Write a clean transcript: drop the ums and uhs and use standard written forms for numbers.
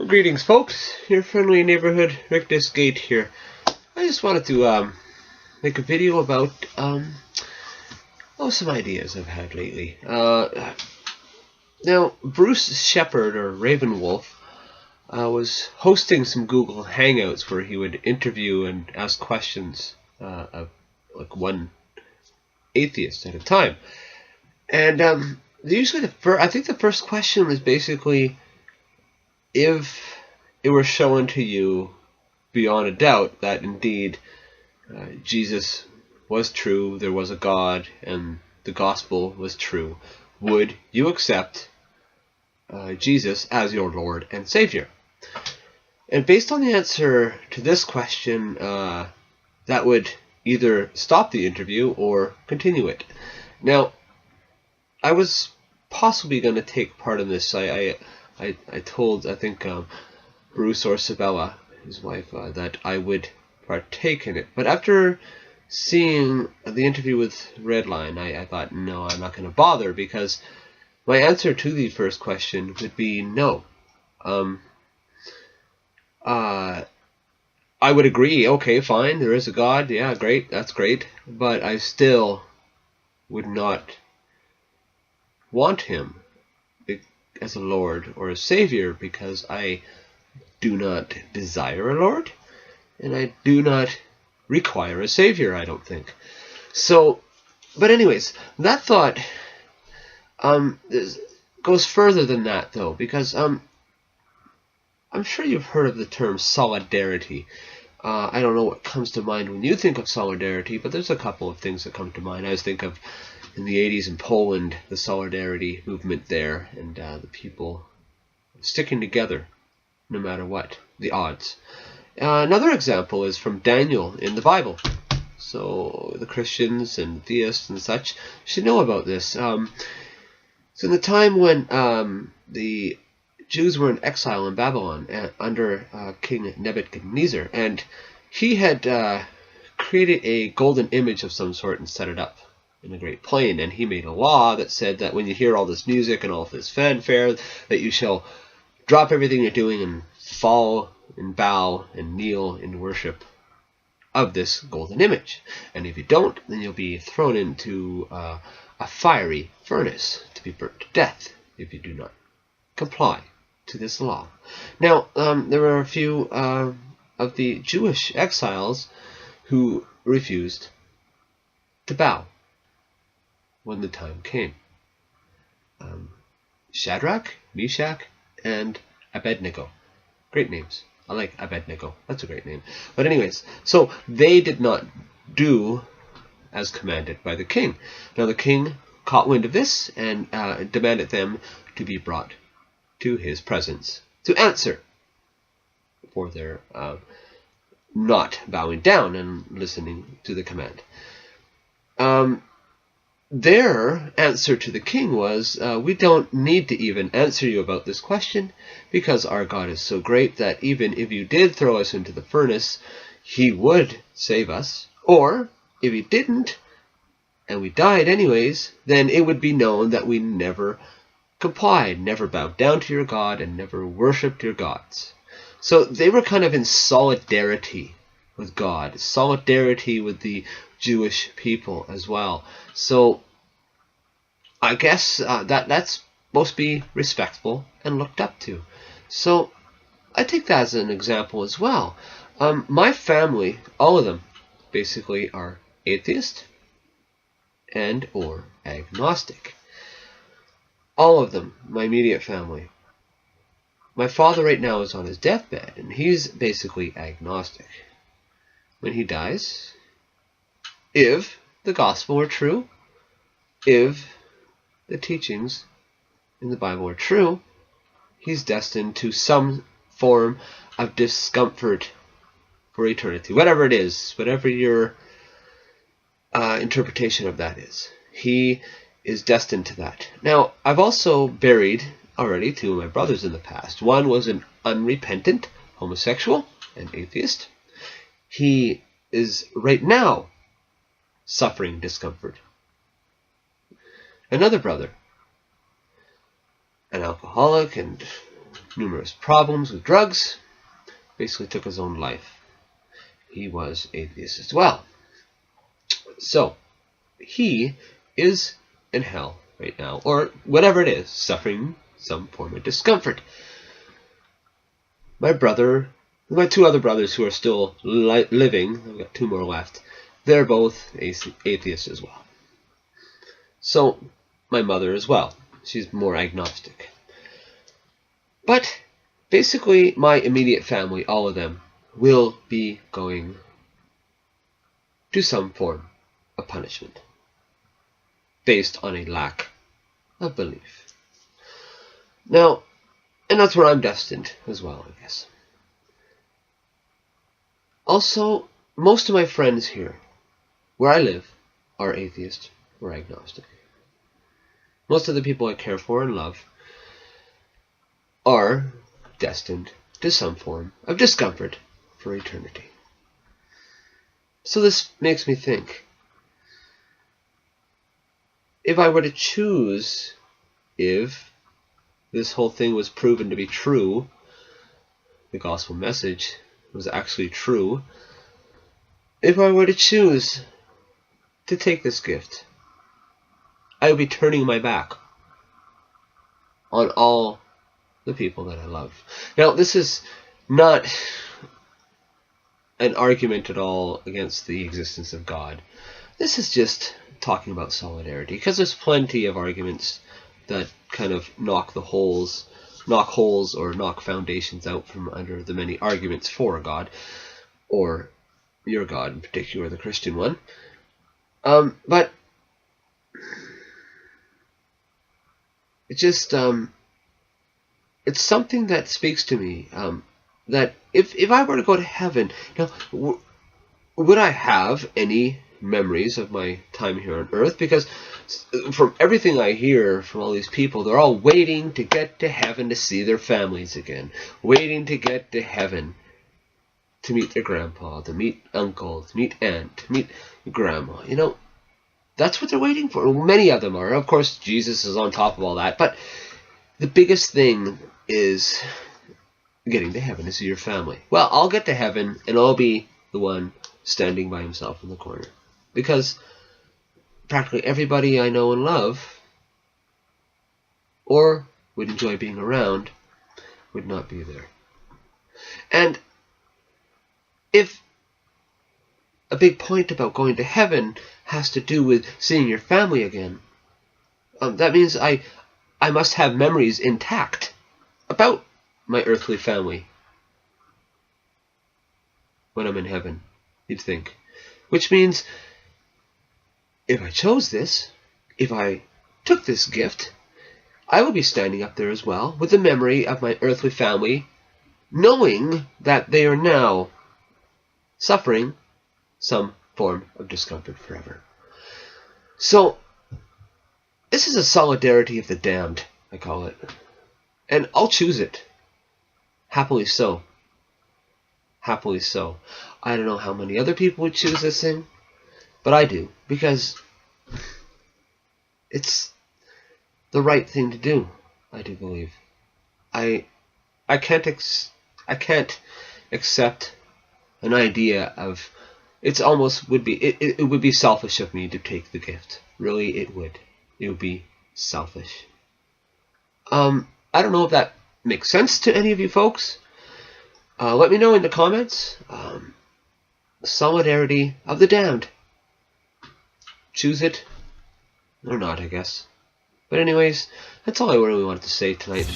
Greetings, folks. Your friendly neighborhood Rick Disgate here. I just wanted to make a video about some ideas I've had lately. Now, Bruce Shepard, or Ravenwolf, was hosting some Google Hangouts where he would interview and ask questions of like one atheist at a time. And usually I think the first question was basically, if it were shown to you beyond a doubt that indeed Jesus was true, there was a God, and the gospel was true, would you accept Jesus as your Lord and Savior? And based on the answer to this question, that would either stop the interview or continue it. Now, I was possibly going to take part in this. I told, I think, Bruce or Sabella, his wife, that I would partake in it. But after seeing the interview with Redline, I thought, no, I'm not going to bother, because my answer to the first question would be no. I would agree, okay, fine, there is a God, yeah, great, that's great, but I still would not want him as a Lord or a Savior, because I do not desire a Lord, and I do not require a Savior, I don't think. So, but anyways, that thought goes further than that, though, because I'm sure you've heard of the term solidarity. I don't know what comes to mind when you think of solidarity, but there's a couple of things that come to mind. I was thinking of, in the 80s in Poland, the solidarity movement there, and the people sticking together no matter what, the odds. Another example is from Daniel in the Bible. So the Christians and theists and such should know about this. So in the time when the Jews were in exile in Babylon under King Nebuchadnezzar, and he had created a golden image of some sort and set it up in a great plain, and he made a law that said that when you hear all this music and all of this fanfare, that you shall drop everything you're doing and fall and bow and kneel in worship of this golden image. And if you don't, then you'll be thrown into a fiery furnace to be burnt to death if you do not comply to this law. Now, there were a few of the Jewish exiles who refused to bow when the time came. Shadrach, Meshach, and Abednego. Great names. I like Abednego. That's a great name. But anyways, so they did not do as commanded by the king. Now the king caught wind of this and demanded them to be brought to his presence to answer for their not bowing down and listening to the command. Their answer to the king was, we don't need to even answer you about this question, because our God is so great that even if you did throw us into the furnace, he would save us. Or, if he didn't, and we died anyways, then it would be known that we never complied, never bowed down to your God, and never worshipped your gods. So they were kind of in solidarity with God, solidarity with the Jewish people as well. So I guess that's supposed to be respectful and looked up to. So I take that as an example as well. My family, all of them, basically are atheist and or agnostic. All of them, my immediate family. My father right now is on his deathbed, and he's basically agnostic. When he dies, if the gospel were true, if the teachings in the Bible are true, he's destined to some form of discomfort for eternity. Whatever it is, whatever your interpretation of that is, he is destined to that. Now, I've also buried already two of my brothers in the past. One was an unrepentant homosexual and atheist. He is right now suffering discomfort. Another brother, an alcoholic and numerous problems with drugs, basically took his own life. He was atheist as well. So, he is in hell right now, or whatever it is, suffering some form of discomfort. My two other brothers who are still living, I've got 2 more left, they're both atheists as well. So, my mother as well. She's more agnostic. But, basically, my immediate family, all of them, will be going to some form of punishment based on a lack of belief. Now, and that's where I'm destined as well, I guess. Also, most of my friends here, where I live, are atheist or agnostic. Most of the people I care for and love are destined to some form of discomfort for eternity. So this makes me think, if I were to choose, if this whole thing was proven to be true, the gospel message was actually true, if I were to choose to take this gift, I would be turning my back on all the people that I love. Now, this is not an argument at all against the existence of God. This is just talking about solidarity, because there's plenty of arguments that kind of knock holes or knock foundations out from under the many arguments for a God, or your God in particular, the Christian one. But it just it's something that speaks to me, that if I were to go to heaven, now, would I have any memories of my time here on earth? Because from everything I hear from all these people, they're all waiting to get to heaven to see their families again, waiting to get to heaven to meet their grandpa, to meet uncle, to meet aunt, to meet grandma. You know, that's what they're waiting for. Many of them are. Of course, Jesus is on top of all that, but the biggest thing is getting to heaven to see your family. Well, I'll get to heaven and I'll be the one standing by himself in the corner, because practically everybody I know and love, or would enjoy being around, would not be there. And if a big point about going to heaven has to do with seeing your family again, that means I must have memories intact about my earthly family when I'm in heaven, you'd think. Which means, if I chose this, if I took this gift, I will be standing up there as well with the memory of my earthly family, knowing that they are now suffering some form of discomfort forever. So, this is a solidarity of the damned, I call it. And I'll choose it. Happily so. Happily so. I don't know how many other people would choose this thing, but I do, because it's the right thing to do, I do believe. I can't accept an idea of, it would be selfish of me to take the gift. Really, it would. It would be selfish. I don't know if that makes sense to any of you folks. Let me know in the comments. Solidarity of the damned. Choose it or not, I guess. But anyways, that's all I really wanted to say tonight.